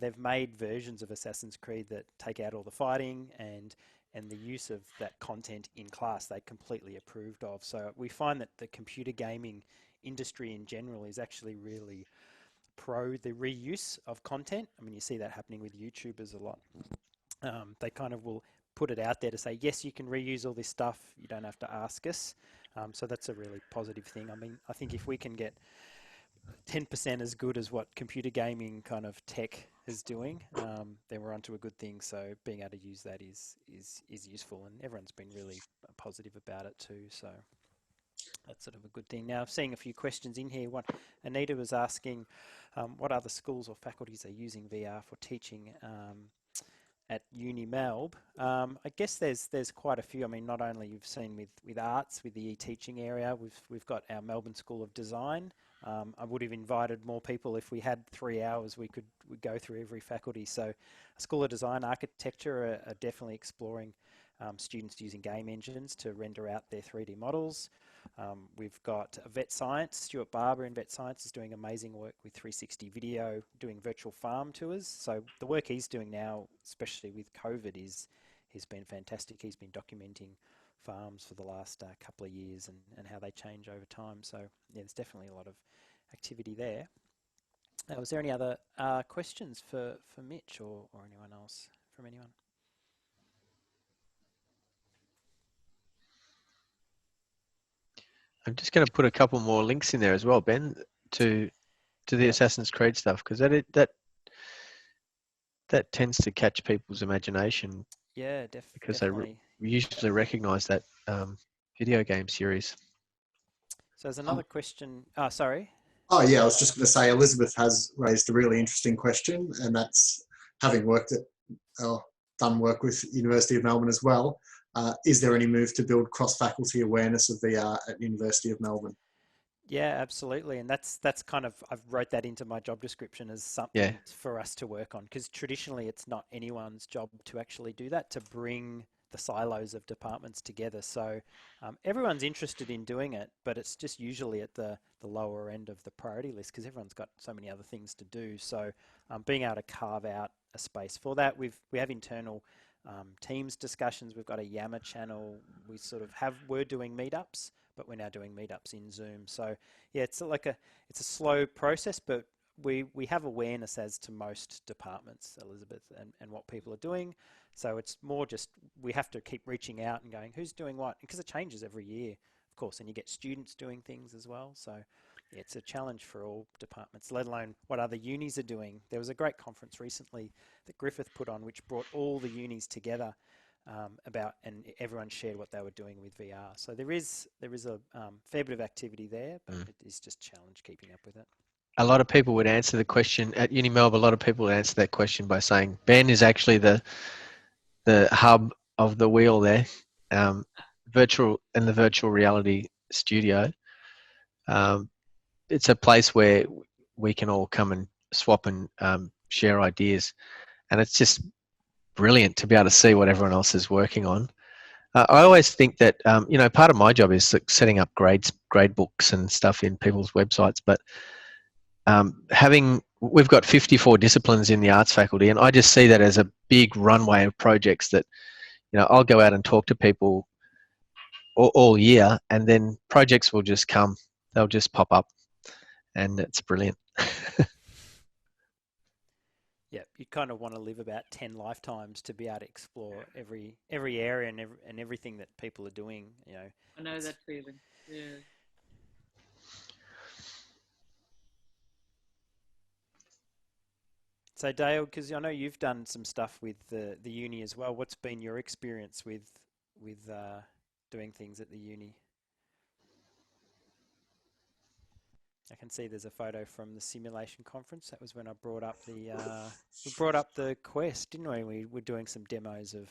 Speaker 1: they've made versions of Assassin's Creed that take out all the fighting and the use of that content in class they completely approved of. So we find that the computer gaming industry in general is actually really pro the reuse of content. I mean, you see that happening with YouTubers a lot. They kind of will put it out there to say, yes, you can reuse all this stuff. You don't have to ask us. So that's a really positive thing. I mean, I think if we can get 10% as good as what computer gaming kind of tech is doing, then we're onto a good thing. So being able to use that is useful, and everyone's been really positive about it too. So that's sort of a good thing. Now, seeing a few questions in here. One, Anita was asking, what other schools or faculties are using VR for teaching at Uni Melb? I guess there's quite a few. I mean, not only you've seen with arts, with the e-teaching area, we've got our Melbourne School of Design. I would have invited more people. If we had 3 hours, we'd go through every faculty. So School of Design, Architecture are definitely exploring students using game engines to render out their 3D models. We've got Vet Science. Stuart Barber in Vet Science is doing amazing work with 360 video, doing virtual farm tours. So the work he's doing now, especially with COVID, has been fantastic. He's been documenting farms for the last couple of years and how they change over time. So yeah, there's definitely a lot of activity there. Was there any other questions for Mitch or anyone else from anyone?
Speaker 4: I'm just going to put a couple more links in there as well, Ben, to the Assassin's Creed stuff, because that tends to catch people's imagination.
Speaker 1: Yeah,
Speaker 4: because
Speaker 1: definitely.
Speaker 4: They usually recognise that video game series.
Speaker 1: So there's another question. Oh, sorry.
Speaker 5: Oh yeah, I was just going to say Elizabeth has raised a really interesting question, and that's having done work with University of Melbourne as well. Is there any move to build cross-faculty awareness of VR at University of Melbourne?
Speaker 1: Yeah, absolutely. And that's kind of, I've wrote that into my job description as something for us to work on, because traditionally it's not anyone's job to actually do that, to bring the silos of departments together. So everyone's interested in doing it, but it's just usually at the lower end of the priority list, because everyone's got so many other things to do. So being able to carve out a space for that, we have internal Teams discussions. We've got a Yammer channel. We're doing meetups, but we're now doing meetups in Zoom. So yeah, it's a slow process, but we have awareness as to most departments, Elizabeth, and what people are doing. So it's more just, we have to keep reaching out and going, who's doing what? Because it changes every year, of course, and you get students doing things as well. So yeah, it's a challenge for all departments, let alone what other unis are doing. There was a great conference recently that Griffith put on, which brought all the unis together and everyone shared what they were doing with VR. So there is a fair bit of activity there, but it is just a challenge keeping up with it.
Speaker 4: A lot of people would answer the question at Uni Melb. A lot of people would answer that question by saying Ben is actually the hub of the wheel there, the virtual reality studio. It's a place where we can all come and swap and share ideas, and it's just brilliant to be able to see what everyone else is working on. I always think that, part of my job is setting up grade books and stuff in people's websites, but we've got 54 disciplines in the arts faculty, and I just see that as a big runway of projects that, I'll go out and talk to people all year, and then projects will just come. They'll just pop up, and it's brilliant.
Speaker 1: Yeah, you kind of want to live about 10 lifetimes to be able to explore every area and everything that people are doing.
Speaker 6: I know that feeling. Yeah.
Speaker 1: So Dale, because I know you've done some stuff with the uni as well. What's been your experience with doing things at the uni? I can see there's a photo from the simulation conference. That was when I brought up the quest, didn't we? We were doing some demos of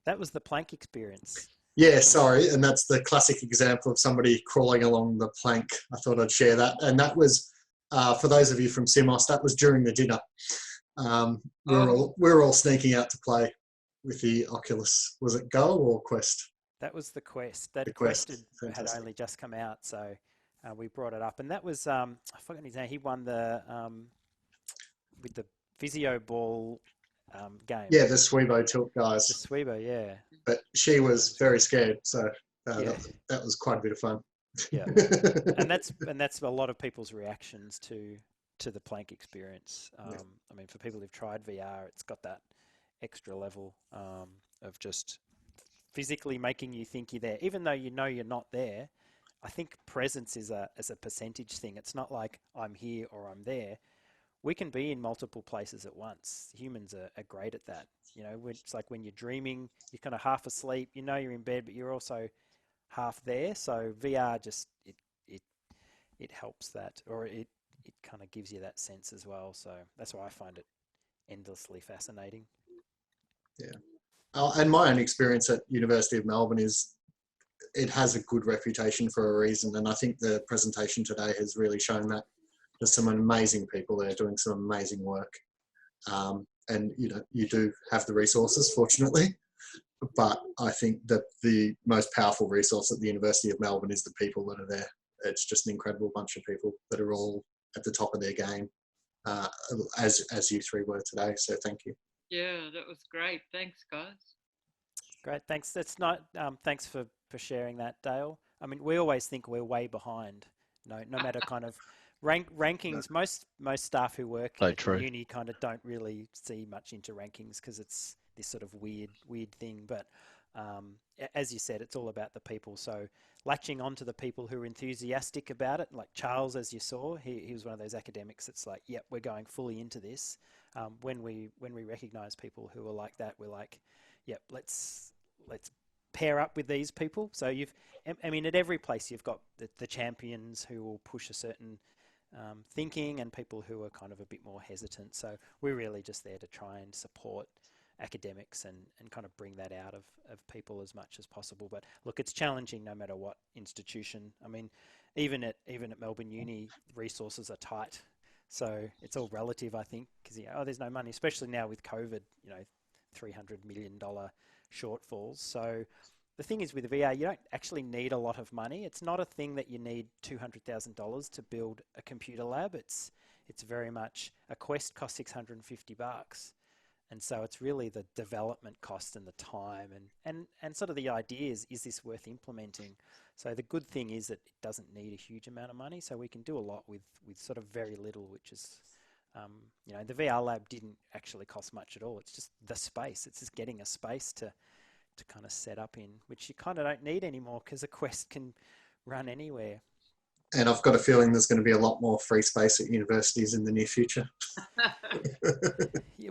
Speaker 1: that. Was the plank experience.
Speaker 5: Yeah, sorry, and that's the classic example of somebody crawling along the plank. I thought I'd share that, and that was for those of you from Simos. That was during the dinner. We were all sneaking out to play with the Oculus. Was it Go or Quest?
Speaker 1: That was the Quest. That Quest had only just come out, so we brought it up, and that was I forgot his name. He won the with the physio ball game.
Speaker 5: Yeah, the Sweebo Tilt guys.
Speaker 1: The Sweebo, yeah.
Speaker 5: But she was very scared, so that was quite a bit of fun.
Speaker 1: Yeah, and that's a lot of people's reactions to the plank experience. I mean, for people who've tried VR, it's got that extra level of just physically making you think you're there, even though you're not there. I think presence is a percentage thing. It's not like I'm here or I'm there. We can be in multiple places at once. Humans are great at that. It's like when you're dreaming, you're kind of half asleep. You're in bed, but you're also half there. So VR just it helps that, or it kind of gives you that sense as well. So that's why I find it endlessly fascinating.
Speaker 5: Yeah. And my own experience at University of Melbourne is it has a good reputation for a reason. And I think the presentation today has really shown that. There's some amazing people there doing some amazing work. And, you do have the resources, fortunately. But I think that the most powerful resource at the University of Melbourne is the people that are there. It's just an incredible bunch of people that are all at the top of their game, as you three were today. So thank you.
Speaker 6: Yeah, that was great. Thanks, guys.
Speaker 1: Great, thanks. That's not. Thanks for sharing that, Dale. I mean, we always think we're way behind. No matter kind of rankings. Most staff who work at the uni kind of don't really see much into rankings because it's this sort of weird thing. But as you said, it's all about the people. So latching onto the people who are enthusiastic about it, like Charles, as you saw, he was one of those academics that's like, yep, we're going fully into this. When we recognise people who are like that, we're like, yep, let's pair up with these people. So at every place you've got the champions who will push a certain thinking and people who are kind of a bit more hesitant. So we're really just there to try and support academics and kind of bring that out of people as much as possible. But look, it's challenging no matter what institution. I mean, even at Melbourne Uni, resources are tight. So it's all relative, I think, because there's no money, especially now with COVID, $300 million shortfalls. So the thing is with VR, you don't actually need a lot of money. It's not a thing that you need $200,000 to build a computer lab. It's very much a Quest costs $650. And so it's really the development cost and the time and sort of the idea is this worth implementing? So the good thing is that it doesn't need a huge amount of money. So we can do a lot with sort of very little, which is, the VR lab didn't actually cost much at all. It's just the space. It's just getting a space to kind of set up in, which you kind of don't need anymore because a Quest can run anywhere.
Speaker 5: And I've got a feeling there's going to be a lot more free space at universities in the near future.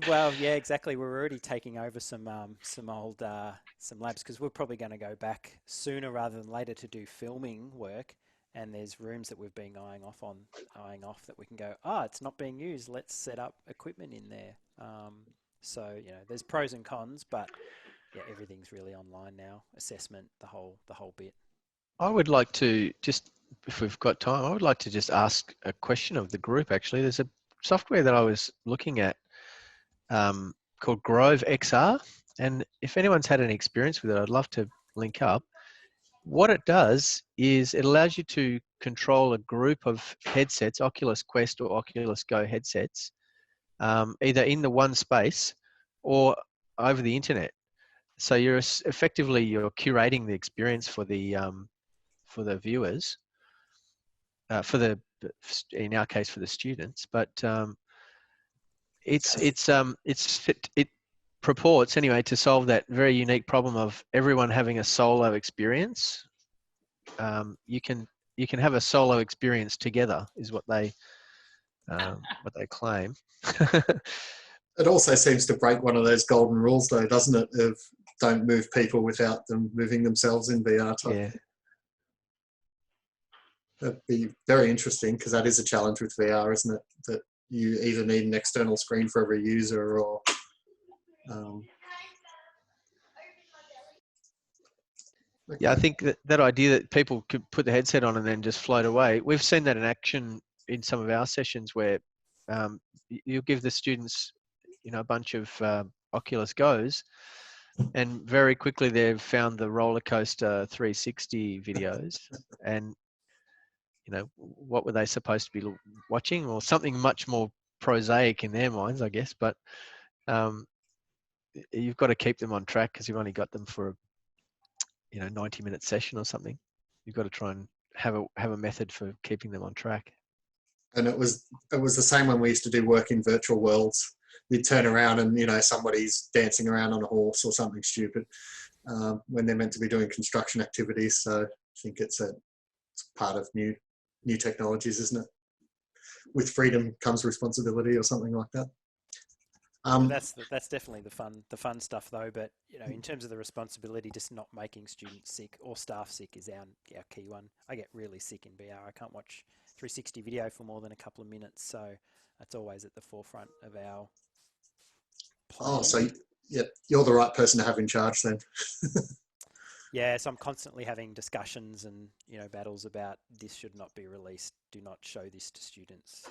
Speaker 1: Well, yeah, exactly. We're already taking over some old some labs because we're probably going to go back sooner rather than later to do filming work. And there's rooms that we've been eyeing off that we can go, it's not being used. Let's set up equipment in there. So there's pros and cons, but yeah, everything's really online now. Assessment, the whole bit.
Speaker 4: I would like to just, if we've got time, I would like to just ask a question of the group. Actually, there's a software that I was looking at called Grove XR, and if anyone's had any experience with it, I'd love to link up. What it does is it allows you to control a group of headsets, Oculus Quest or Oculus Go headsets, either in the one space or over the internet. So you're effectively curating the experience for the viewers, in our case for the students. But it purports anyway to solve that very unique problem of everyone having a solo experience. You can have a solo experience together, is what they claim.
Speaker 5: It also seems to break one of those golden rules, though, doesn't it? Of don't move people without them moving themselves in VR type.
Speaker 4: Yeah.
Speaker 5: That'd be very interesting, because that is a challenge with VR, isn't it? That you either need an external screen for every user, or okay.
Speaker 4: Yeah, I think that idea that people could put the headset on and then just float away. We've seen that in action in some of our sessions where you give the students, a bunch of Oculus Goes, and very quickly they've found the roller coaster 360 videos, and what were they supposed to be watching, or something much more prosaic in their minds, I guess. But you've got to keep them on track, because you've only got them for 90-minute session or something. You've got to try and have a method for keeping them on track.
Speaker 5: And it was the same when we used to do work in virtual worlds. You'd turn around and somebody's dancing around on a horse or something stupid when they're meant to be doing construction activities. So I think it's part of new technologies, isn't it? With freedom comes responsibility, or something like that.
Speaker 1: That's definitely the fun stuff, though. But in terms of the responsibility, just not making students sick or staff sick is our key one. I get really sick in VR. I can't watch 360 video for more than a couple of minutes, so that's always at the forefront of our plan.
Speaker 5: Oh, so you're the right person to have in charge then.
Speaker 1: Yeah, so I'm constantly having discussions and battles about this should not be released. Do not show this to students.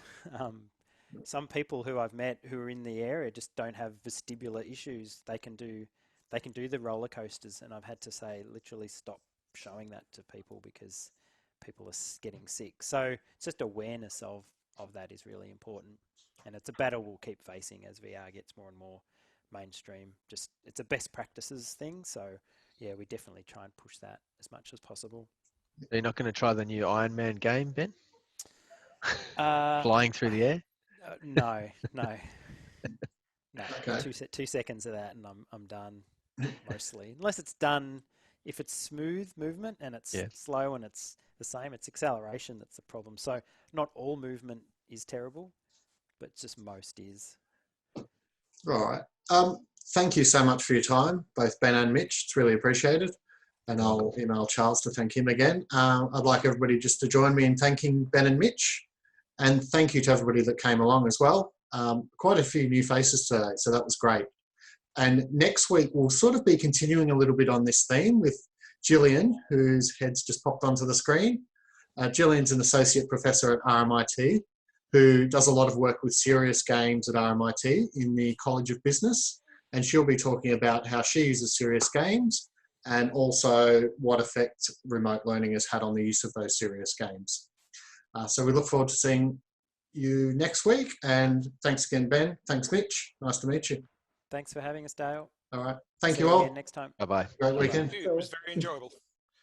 Speaker 1: Some people who I've met who are in the area just don't have vestibular issues. They can do the roller coasters, and I've had to say literally stop showing that to people because people are getting sick. So it's just awareness of that is really important, and it's a battle we'll keep facing as VR gets more and more mainstream. Just it's a best practices thing. So yeah, we definitely try and push that as much as possible.
Speaker 4: Are you not going to try the new Iron Man game, Ben? Flying through the air?
Speaker 1: No.
Speaker 5: Okay.
Speaker 1: 2 seconds of that, and I'm done. Mostly, unless it's done. If it's smooth movement and it's slow and it's the same, it's acceleration that's the problem. So not all movement is terrible, but just most is.
Speaker 5: All right. Thank you so much for your time, both Ben and Mitch. It's really appreciated. And I'll email Charles to thank him again. I'd like everybody just to join me in thanking Ben and Mitch. And thank you to everybody that came along as well. Quite a few new faces today, so that was great. And next week, we'll sort of be continuing a little bit on this theme with Gillian, whose head's just popped onto the screen. Gillian's an associate professor at RMIT, who does a lot of work with serious games at RMIT in the College of Business. And she'll be talking about how she uses serious games and also what effect remote learning has had on the use of those serious games. So we look forward to seeing you next week. And thanks again, Ben. Thanks, Mitch. Nice to meet you.
Speaker 1: Thanks for having us, Dale.
Speaker 5: All right. Thank
Speaker 1: See
Speaker 5: you all.
Speaker 1: again next time.
Speaker 4: Bye-bye.
Speaker 5: Great weekend.
Speaker 7: It was very enjoyable.